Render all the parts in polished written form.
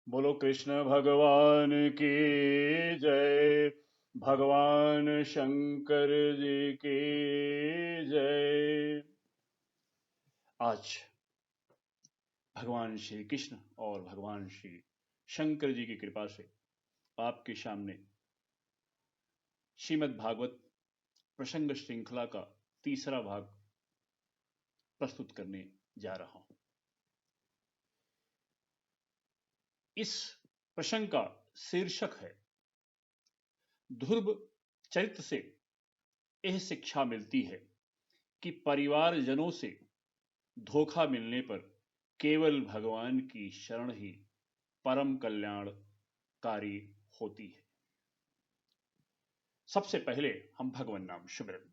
बोलो कृष्ण भगवान की जय। भगवान शंकर जी की जय। आज भगवान श्री कृष्ण और भगवान श्री शंकर जी की कृपा से आपके सामने श्रीमद् भागवत प्रसंग श्रृंखला का तीसरा भाग प्रस्तुत करने जा रहा हूं। इस प्रसंग का शीर्षक है ध्रुव चरित्र से यह शिक्षा मिलती है कि परिवारजनों से धोखा मिलने पर केवल भगवान की शरण ही परम कल्याणकारी होती है। सबसे पहले हम भगवान नाम सुमिरन।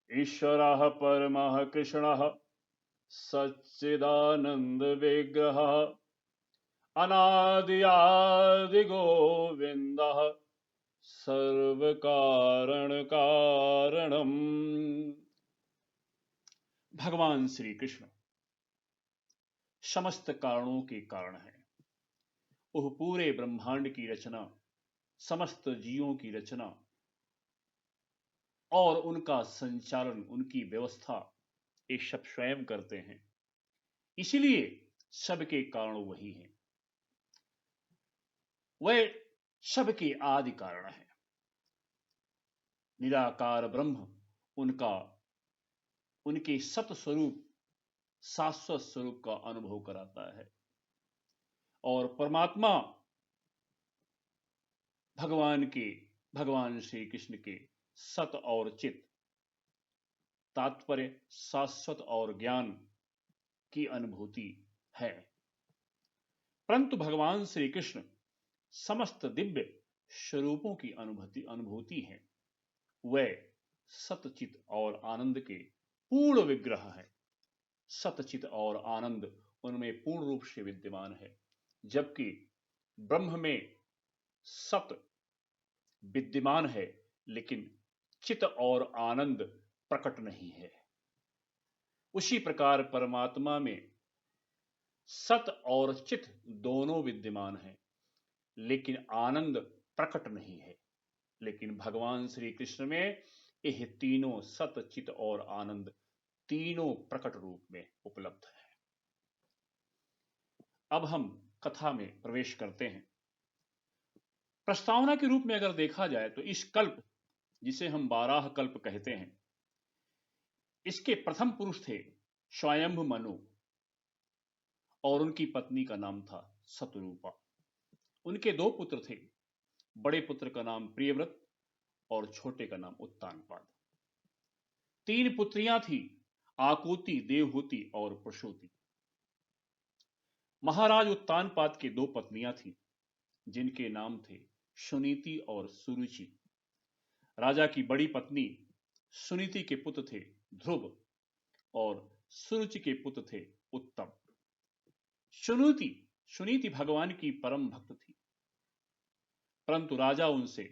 ईश्वरः परमः कृष्णः सच्चिदानंद विग्रह अनादि आदि गोविंदः सर्व कारण कारणम। भगवान श्री कृष्ण समस्त कारणों के कारण है। वह पूरे ब्रह्मांड की रचना, समस्त जीवों की रचना और उनका संचालन, उनकी व्यवस्था ये सब स्वयं करते हैं। इसीलिए सबके कारण वही हैं। वह सबके आदि कारण है। निराकार ब्रह्म उनका उनके सत स्वरूप, शाश्वत स्वरूप का अनुभव कराता है और परमात्मा भगवान श्री कृष्ण के सत और चित, तात्पर्य शाश्वत और ज्ञान की अनुभूति है। परंतु भगवान श्री कृष्ण समस्त दिव्य स्वरूपों की अनुभूति है। वह सतचित और आनंद के पूर्ण विग्रह है। सतचित और आनंद उनमें पूर्ण रूप से विद्यमान है, जबकि ब्रह्म में सत विद्यमान है लेकिन चित और आनंद प्रकट नहीं है। उसी प्रकार परमात्मा में सत और चित दोनों विद्यमान हैं लेकिन आनंद प्रकट नहीं है। लेकिन भगवान श्री कृष्ण में यह तीनों सत, चित और आनंद तीनों प्रकट रूप में उपलब्ध है। अब हम कथा में प्रवेश करते हैं। प्रस्तावना के रूप में अगर देखा जाए तो इस कल्प, जिसे हम 12 कल्प कहते हैं, इसके प्रथम पुरुष थे स्वयंभु मनु और उनकी पत्नी का नाम था शतरूपा। उनके दो पुत्र थे। बड़े पुत्र का नाम प्रियव्रत और छोटे का नाम उत्तानपाद। 3 पुत्रियां थी, आकुति, देवहूति और प्रसूति। महाराज उत्तानपाद के 2 पत्नियां थी जिनके नाम थे सुनीति और सुरुचि। राजा की बड़ी पत्नी सुनीति के पुत्र थे ध्रुव और सुरुचि के पुत्र थे उत्तम। सुनीति भगवान की परम भक्त थी, परंतु राजा उनसे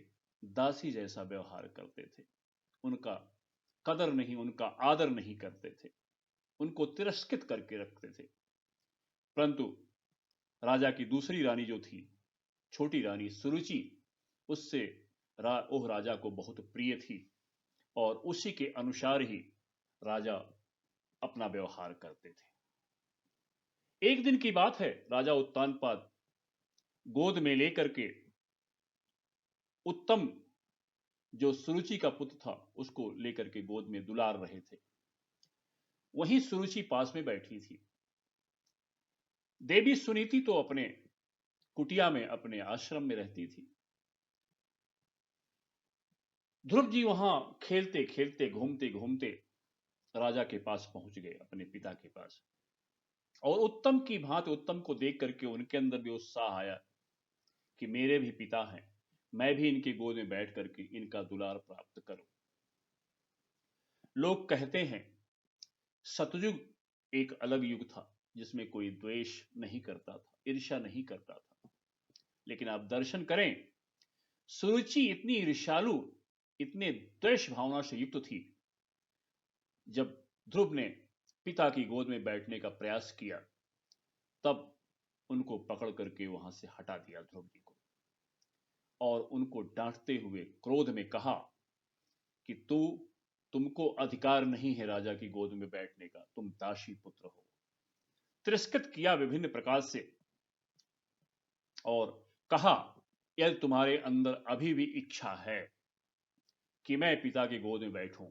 दासी जैसा व्यवहार करते थे। उनका कदर नहीं, उनका आदर नहीं करते थे, उनको तिरस्कृत करके रखते थे। परंतु राजा की दूसरी रानी जो थी, छोटी रानी सुरुचि, उससे वह राजा को बहुत प्रिय थी और उसी के अनुसार ही राजा अपना व्यवहार करते थे। एक दिन की बात है, राजा उत्तानपाद गोद में लेकर के उत्तम, जो सुरुचि का पुत्र था, उसको लेकर के गोद में दुलार रहे थे। वहीं सुरुचि पास में बैठी थी। देवी सुनीति तो अपने कुटिया में, अपने आश्रम में रहती थी। ध्रुव जी वहां खेलते खेलते, घूमते घूमते राजा के पास पहुंच गए, अपने पिता के पास। और उत्तम की भांति उत्तम को देख करके उनके अंदर भी उत्साह आया कि मेरे भी पिता हैं, मैं भी इनके गोद में बैठ करके इनका दुलार प्राप्त करूं। लोग कहते हैं सतयुग एक अलग युग था जिसमें कोई द्वेष नहीं करता था, ईर्ष्या नहीं करता था। लेकिन आप दर्शन करें, सुरुचि इतनी ईर्ष्यालु, इतने द्वेष भावना से युक्त थी। जब ध्रुव ने पिता की गोद में बैठने का प्रयास किया, तब उनको पकड़ करके वहां से हटा दिया ध्रुव जी को, और उनको डांटते हुए क्रोध में कहा कि तुमको अधिकार नहीं है राजा की गोद में बैठने का, तुम दासी पुत्र हो। तिरस्कृत किया विभिन्न प्रकार से और कहा, यदि तुम्हारे अंदर अभी भी इच्छा है कि मैं पिता की गोद में बैठूं,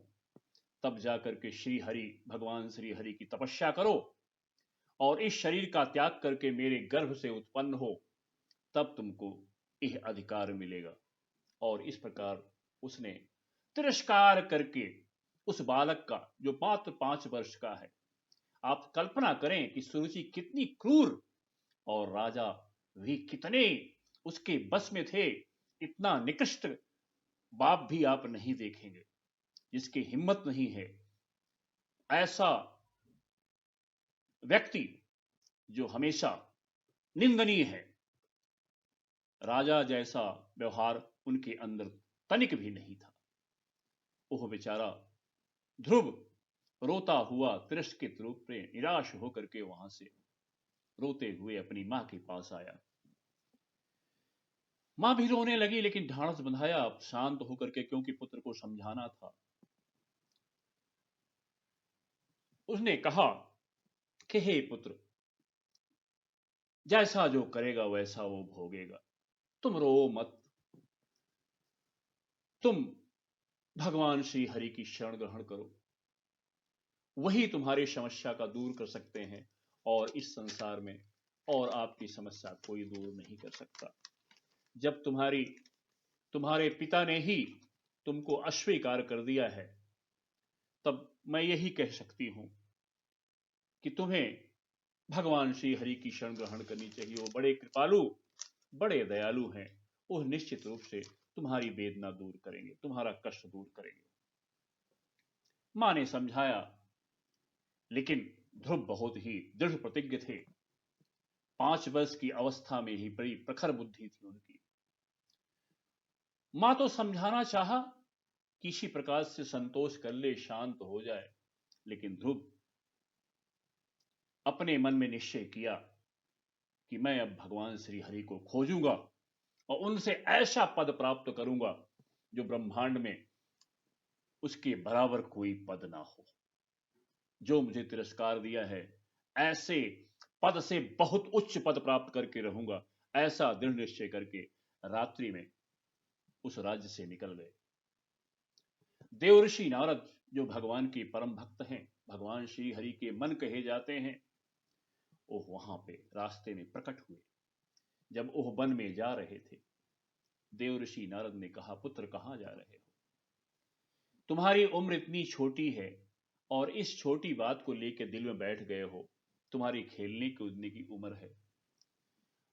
तब जाकर के श्री हरि, भगवान श्री हरि की तपस्या करो और इस शरीर का त्याग करके मेरे गर्भ से उत्पन्न हो, तब तुमको यह अधिकार मिलेगा। और इस प्रकार उसने तिरस्कार करके उस बालक का, जो मात्र 5 वर्ष का है, आप कल्पना करें कि सुरुचि कितनी क्रूर और राजा भी कितने उसके बस में थे। इतना निकृष्ट बाप भी आप नहीं देखेंगे जिसकी हिम्मत नहीं है, ऐसा व्यक्ति जो हमेशा निंदनीय है। राजा जैसा व्यवहार उनके अंदर तनिक भी नहीं था। वह बेचारा ध्रुव रोता हुआ तिरस्कृत रूप में निराश होकर के वहां से रोते हुए अपनी मां के पास आया। मां भी रोने लगी, लेकिन ढांढस बंधाया शांत होकर के, क्योंकि पुत्र को समझाना था। उसने कहा कि हे पुत्र, जैसा जो करेगा वैसा वो भोगेगा, तुम रो मत। तुम भगवान श्री हरि की शरण ग्रहण करो, वही तुम्हारी समस्या का दूर कर सकते हैं, और इस संसार में और आपकी समस्या कोई दूर नहीं कर सकता। जब तुम्हारे पिता ने ही तुमको अस्वीकार कर दिया है, तब मैं यही कह सकती हूं कि तुम्हें भगवान श्री हरि की शरण ग्रहण करनी चाहिए। वो बड़े कृपालु, बड़े दयालु हैं। वो निश्चित रूप से तुम्हारी वेदना दूर करेंगे, तुम्हारा कष्ट दूर करेंगे। मां ने समझाया, लेकिन ध्रुव बहुत ही दृढ़ प्रतिज्ञ थे। 5 वर्ष की अवस्था में ही बड़ी प्रखर बुद्धि थी उनकी। मां तो समझाना चाहा, किसी प्रकार से संतोष कर ले, शांत हो जाए, लेकिन ध्रुव अपने मन में निश्चय किया कि मैं अब भगवान श्री हरि को खोजूंगा और उनसे ऐसा पद प्राप्त करूंगा जो ब्रह्मांड में उसके बराबर कोई पद ना हो। जो मुझे तिरस्कार दिया है, ऐसे पद से बहुत उच्च पद प्राप्त करके रहूंगा, ऐसा दृढ़ निश्चय करके रात्रि में उस राज्य से निकल गए। देवर्षि नारद, जो भगवान के परम भक्त हैं, भगवान श्री हरि के मन कहे जाते हैं, वो वहां पे रास्ते में प्रकट हुए। जब वो वन में जा रहे थे, देवर्षि नारद ने कहा, पुत्र कहां जा रहे हो? तुम्हारी उम्र इतनी छोटी है और इस छोटी बात को लेकर दिल में बैठ गए हो। तुम्हारी खेलने कूदने की उम्र है।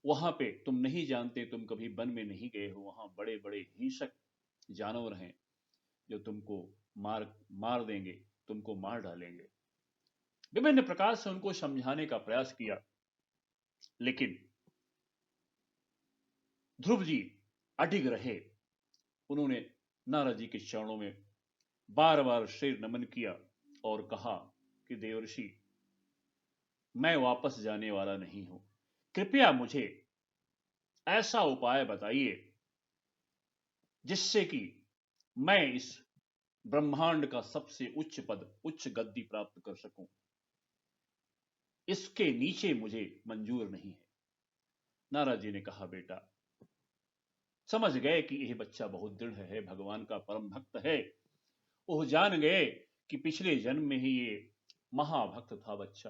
वहां पे तुम नहीं जानते, तुम कभी वन में नहीं गए हो, वहां बड़े बड़े हिंसक जानवर हैं जो तुमको मार देंगे, तुमको मार डालेंगे। विभिन्न प्रकार से उनको समझाने का प्रयास किया, लेकिन ध्रुव जी अडिग रहे। उन्होंने नारद जी के चरणों में बार बार सिर नमन किया और कहा कि देवर्षि, मैं वापस जाने वाला नहीं हूं। कृपया मुझे ऐसा उपाय बताइए जिससे कि मैं इस ब्रह्मांड का सबसे उच्च पद, उच्च गद्दी प्राप्त कर सकूं। इसके नीचे मुझे मंजूर नहीं है। नारद जी ने कहा, बेटा, समझ गए कि यह बच्चा बहुत दृढ़ है, भगवान का परम भक्त है। वो जान गए कि पिछले जन्म में ही ये महाभक्त था बच्चा।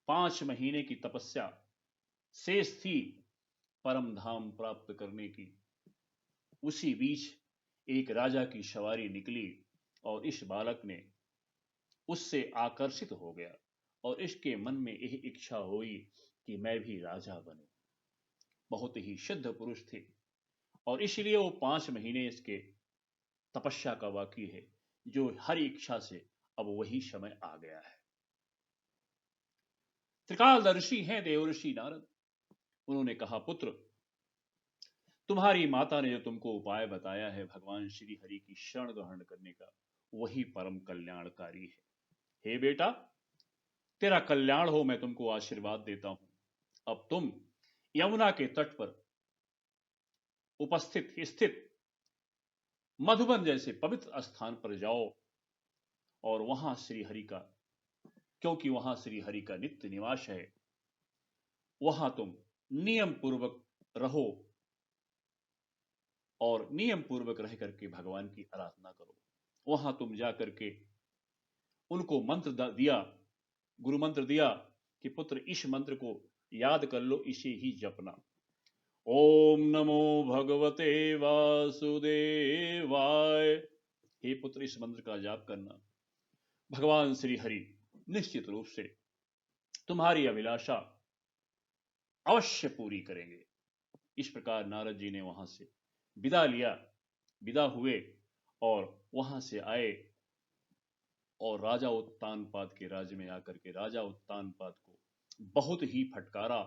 5 महीने की तपस्या शेष थी परम धाम प्राप्त करने की। उसी बीच एक राजा की सवारी निकली और इस बालक ने उससे आकर्षित हो गया और इसके मन में यह इच्छा हुई कि मैं भी राजा बनूं। बहुत ही शुद्ध पुरुष थे और इसलिए वो 5 महीने इसके तपस्या का वाकी है, जो हर इच्छा से अब वही समय आ गया है। त्रिकालदर्शी हैं देवर्षि नारद। उन्होंने कहा, पुत्र, तुम्हारी माता ने जो तुमको उपाय बताया है भगवान श्री हरि की शरण ग्रहण करने का, वही परम कल्याणकारी है। हे बेटा, तेरा कल्याण हो, मैं तुमको आशीर्वाद देता हूं। अब तुम यमुना के तट पर स्थित मधुबन जैसे पवित्र स्थान पर जाओ और वहां श्री हरि का, क्योंकि वहां श्री हरि का नित्य निवास है, वहां तुम नियम पूर्वक रहो और नियम पूर्वक रह करके भगवान की आराधना करो। वहां तुम जा करके उनको मंत्र दिया, गुरु मंत्र दिया कि पुत्र इस मंत्र को याद कर लो, इसे ही जपना। ओम नमो भगवते वासुदेवाय। हे पुत्र, इस मंत्र का जाप करना, भगवान श्री हरि निश्चित रूप से तुम्हारी अभिलाषा अवश्य पूरी करेंगे। इस प्रकार नारद जी ने वहां से विदा लिया, विदा हुए और वहां से आए और राजा उत्तानपाद के राज्य में आकर के राजा उत्तानपाद को बहुत ही फटकारा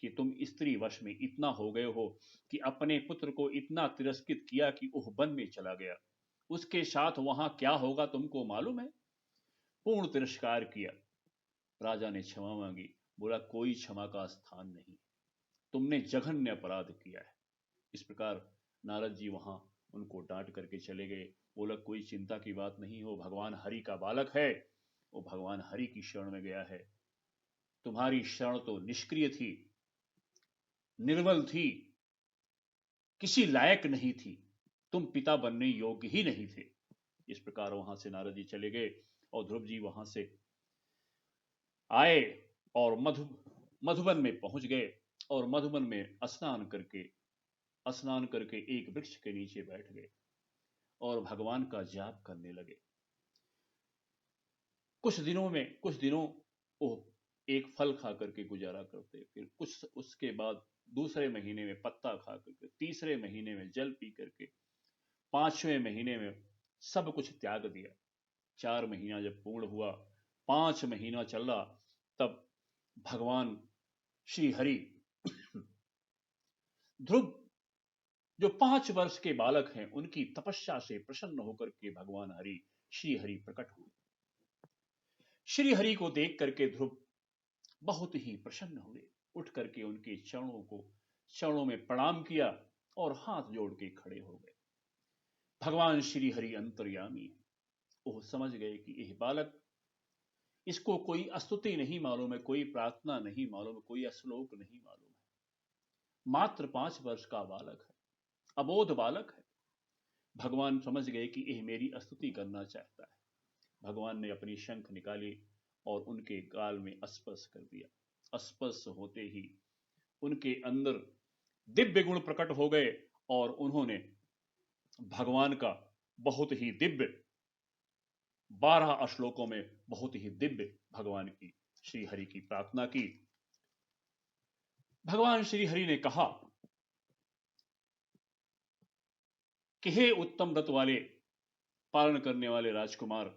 कि तुम स्त्री वश में इतना हो गए हो कि अपने पुत्र को इतना तिरस्कृत किया कि वह वन में चला गया। उसके साथ वहां क्या होगा तुमको मालूम है? पूर्ण तिरस्कार किया। राजा ने क्षमा मांगी, बोला कोई क्षमा का स्थान नहीं, तुमने जघन्य अपराध किया है। इस प्रकार नारद जी वहां उनको डांट करके चले गए। बोला कोई चिंता की बात नहीं हो, भगवान हरि का बालक है, वो भगवान हरि की शरण में गया है। तुम्हारी शरण तो निष्क्रिय थी, निर्बल थी, किसी लायक नहीं थी, तुम पिता बनने योग्य ही नहीं थे। इस प्रकार वहां से नारद जी चले गए और ध्रुव जी वहां से आए और मधुबन में पहुंच गए और मधुबन में स्नान करके एक वृक्ष के नीचे बैठ गए और भगवान का जाप करने लगे। कुछ दिनों वो एक फल खा करके गुजारा करते, फिर कुछ उसके बाद दूसरे महीने में पत्ता खा करके, तीसरे महीने में जल पी करके, पांचवें महीने में सब कुछ त्याग दिया। 4 महीना जब पूर्ण हुआ, 5 महीना चल रहा, तब भगवान श्री हरि ध्रुव जो 5 वर्ष के बालक हैं, उनकी तपस्या से प्रसन्न होकर के भगवान श्री हरि प्रकट हुए। श्री हरि को देख करके ध्रुव बहुत ही प्रसन्न हुए, उठ करके उनके चरणों में प्रणाम किया और हाथ जोड़ के खड़े हो गए। भगवान श्री हरि अंतर्यामी है, वो समझ गए कि यह बालक, इसको कोई स्तुति नहीं मालूम है, कोई प्रार्थना नहीं मालूम है, कोई श्लोक नहीं मालूम है, मात्र 5 वर्ष का बालक है, अबोध बालक है। भगवान समझ गए कि यह मेरी स्तुति करना चाहता है। भगवान ने अपनी शंख निकाली और उनके गाल में स्पर्श कर दिया। स्पर्श होते ही उनके अंदर दिव्य गुण प्रकट हो गए और उन्होंने भगवान का बहुत ही दिव्य 12 श्लोकों में बहुत ही दिव्य भगवान की, श्री हरि की प्रार्थना की। भगवान श्री हरि ने कहा कि हे उत्तम व्रत वाले, पालन करने वाले राजकुमार,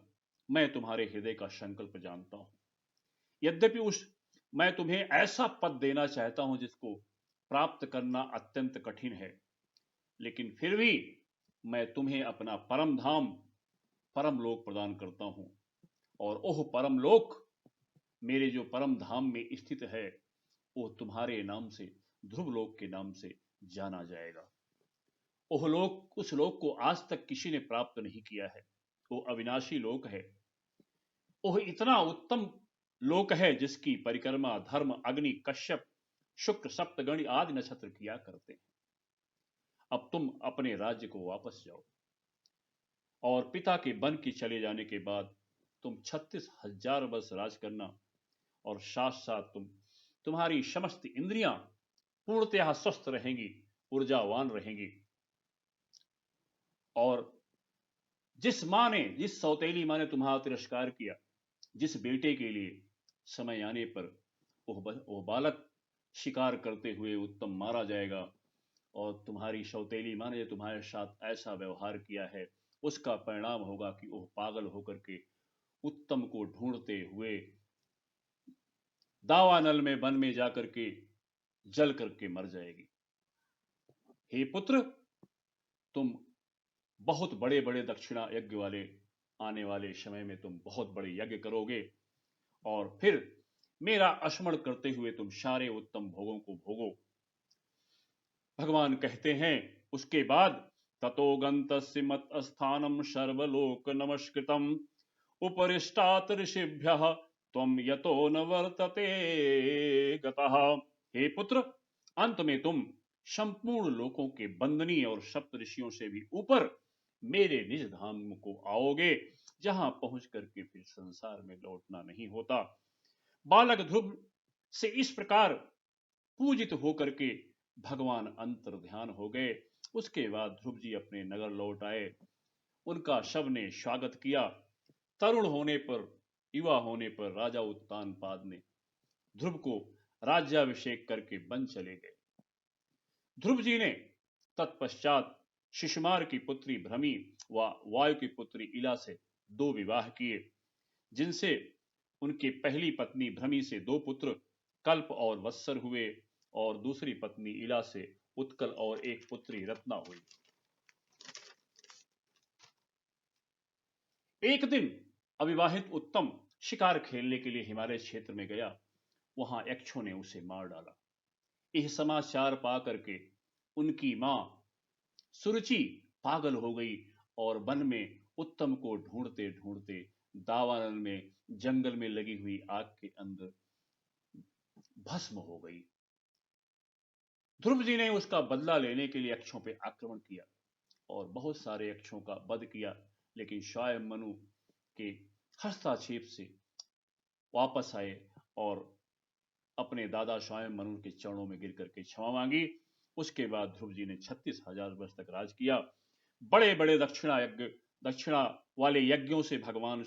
मैं तुम्हारे हृदय का संकल्प जानता हूं। यद्यपि मैं तुम्हें ऐसा पद देना चाहता हूं जिसको प्राप्त करना अत्यंत कठिन है, लेकिन फिर भी मैं तुम्हें अपना परम धाम, परम लोक प्रदान करता हूं। और ओह परम लोक, मेरे जो परम धाम में स्थित है, वो तुम्हारे नाम से, ध्रुव लोक के नाम से जाना जाएगा। ओह लोक, उस लोक को आज तक किसी ने प्राप्त नहीं किया है। वो अविनाशी लोक है। वह इतना उत्तम लोक है जिसकी परिक्रमा धर्म, अग्नि, कश्यप, शुक्र, सप्तगण आदि नक्षत्र किया करते हैं। अब तुम अपने राज्य को वापस जाओ और पिता के वन के चले जाने के बाद तुम 36,000 वर्ष राज करना और साथ साथ तुम्हारी समस्त इंद्रियां पूर्णतः स्वस्थ रहेंगी, ऊर्जावान रहेंगी। और जिस सौतेली माँ ने तुम्हारा तिरस्कार किया, जिस बेटे के लिए समय आने पर वह बालक शिकार करते हुए उत्तम मारा जाएगा, और तुम्हारी सौतेली माँ ने तुम्हारे साथ ऐसा व्यवहार किया है, उसका परिणाम होगा कि वह पागल होकर के उत्तम को ढूंढते हुए दावानल में वन में जाकर के जल करके मर जाएगी। हे पुत्र, तुम बहुत बड़े बड़े दक्षिणा यज्ञ वाले, आने वाले समय में तुम बहुत बड़े यज्ञ करोगे और फिर मेरा स्मरण करते हुए तुम सारे उत्तम भोगों को भोगो। भगवान कहते हैं उसके बाद, ततो गन्तस्य मत स्थानम सर्वलोक नमस्कृतम उपरिष्टात् ऋषिभ्यः त्वं यतो न वर्तते गतः। हे पुत्र, अंत में तुम संपूर्ण लोकों के वंदनीय और सप्त ऋषियों से भी ऊपर मेरे निज धाम को आओगे, जहां पहुंच करके फिर संसार में लौटना नहीं होता। बालक ध्रुव से इस प्रकार पूजित होकर के भगवान अंतर ध्यान हो गए। उसके बाद ध्रुव जी अपने नगर लौट आए। उनका सबने स्वागत किया। तरुण होने पर, युवा होने पर राजा उत्तानपाद ने ध्रुव को राज्याभिषेक करके वन चले गए। ध्रुव जी ने तत्पश्चात शिशुमार की पुत्री भ्रमी व वायु की पुत्री इला से 2 विवाह किए, जिनसे उनकी पहली पत्नी भ्रमी से 2 पुत्र कल्प और वत्सर हुए और दूसरी पत्नी इला से उत्कल और एक पुत्री रत्ना हुई। एक दिन अविवाहित उत्तम शिकार खेलने के लिए हिमालय क्षेत्र में गया। वहां यक्षों ने उसे मार डाला। यह समाचार पा करके उनकी मां सुरुचि पागल हो गई और वन में उत्तम को ढूंढते ढूंढते दावानल में जंगल में लगी हुई आग के अंदर भस्म हो गई। ध्रुव जी ने उसका बदला लेने के लिए यक्षों पर आक्रमण किया और बहुत सारे यक्षों का वध किया, लेकिन स्वयं मनु के हस्तक्षेप से वापस आए और अपने दादा स्वयं मनु के चरणों में गिर करके क्षमा मांगी। उसके बाद ध्रुव जी ने 36,000 वर्ष तक राज किया। बड़े बड़े दक्षिणा वाले यज्ञों से भगवान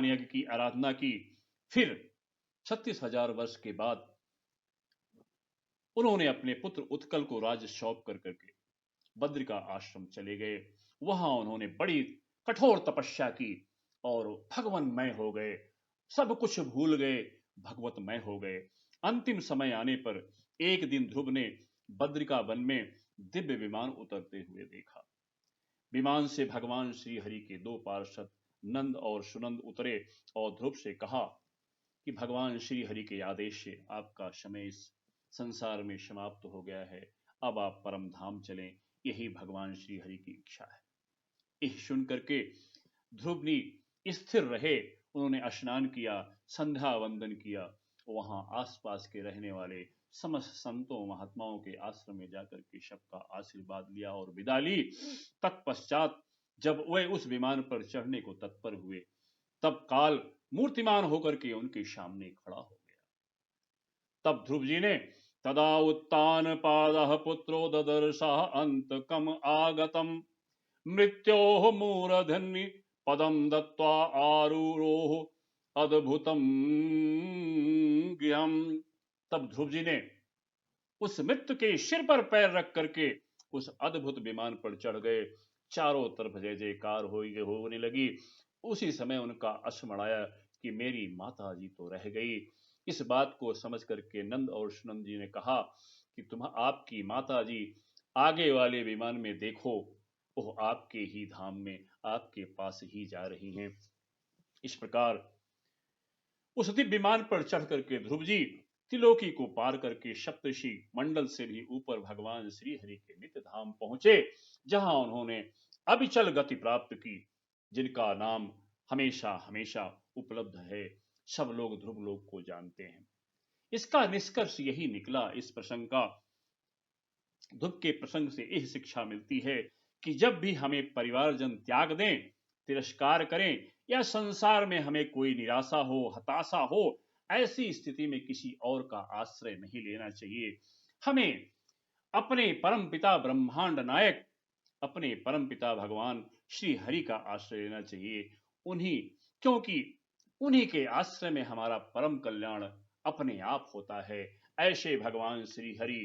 यज्ञ की आराधना की। फिर 36,000 वर्ष के बाद उन्होंने अपने पुत्र उत्कल को राज्य सौंप कर करके बद्रिका आश्रम चले गए। वहां उन्होंने बड़ी कठोर तपस्या की और भगवन्मय हो गए। सब कुछ भूल गए, भगवतमय हो गए। अंतिम समय आने पर एक दिन ध्रुव ने बद्रिका वन में दिव्य विमान उतरते हुए देखा। विमान से भगवान श्री हरि के 2 पार्षद नंद और सुनंद उतरे और ध्रुव से कहा कि भगवान श्री हरि के आदेश से आपका समय इस संसार में समाप्त हो गया है। अब आप परम धाम चलें, यही भगवान श्री हरि की इच्छा है। यह सुन करके ध्रुव ने स्थिर रहे। उन्होंने स्नान किया, संध्या वंदन किया। वहां आसपास के रहने वाले समस्त संतों महात्माओं के आश्रम में जाकर के सबका आशीर्वाद लिया और विदा ली। तत्पश्चात जब वे उस विमान पर चढ़ने को तत्पर हुए, तब काल मूर्तिमान होकर के उनके सामने खड़ा हो गया। तब ध्रुव जी ने, तदा उत्तान पादः पुत्रो ददर्शः अंतकम आगतम मृत्योः मूर्धन्य पदम दत्वा आरूरोह अद्भुतम गृहम्। तब ध्रुव जी ने उस मृत्यु के सिर पर पैर रख करके उस अद्भुत विमान पर चढ़ गए। चारों तरफ जय जयकार होने लगी। उसी समय उनका स्मरण आया कि मेरी माता जी तो रह गई। इस बात को समझ करके नंद और सुनंद जी ने कहा कि आपकी माता जी आगे वाले विमान में देखो, वो आपके ही धाम में आपके पास ही जा रही हैं। इस प्रकार उस दिव्य विमान पर चढ़ करके ध्रुव जी त्रिलोकी को पार करके सप्तऋषि मंडल से भी ऊपर भगवान श्री हरि के नित्य धाम पहुंचे, जहां उन्होंने अविचल गति प्राप्त की, जिनका नाम हमेशा हमेशा उपलब्ध है। सब लोग ध्रुव लोक को जानते हैं। इसका निष्कर्ष यही निकला, इस प्रसंग का, ध्रुव के प्रसंग से यह शिक्षा मिलती है कि जब भी हमें परिवारजन त्याग दें, तिरस्कार करें, या संसार में हमें कोई निराशा हो, हताशा हो, ऐसी स्थिति में किसी और का आश्रय नहीं लेना चाहिए। हमें अपने परमपिता ब्रह्मांड नायक, अपने परमपिता भगवान श्री हरि का आश्रय लेना चाहिए। क्योंकि उन्हीं के आश्रय में हमारा परम कल्याण अपने आप होता है। ऐसे भगवान श्री हरि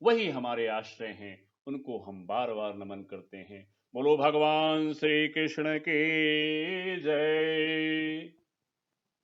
वही हमारे आश्रय हैं, उनको हम बार बार नमन करते हैं। बोलो भगवान श्री कृष्ण की जय।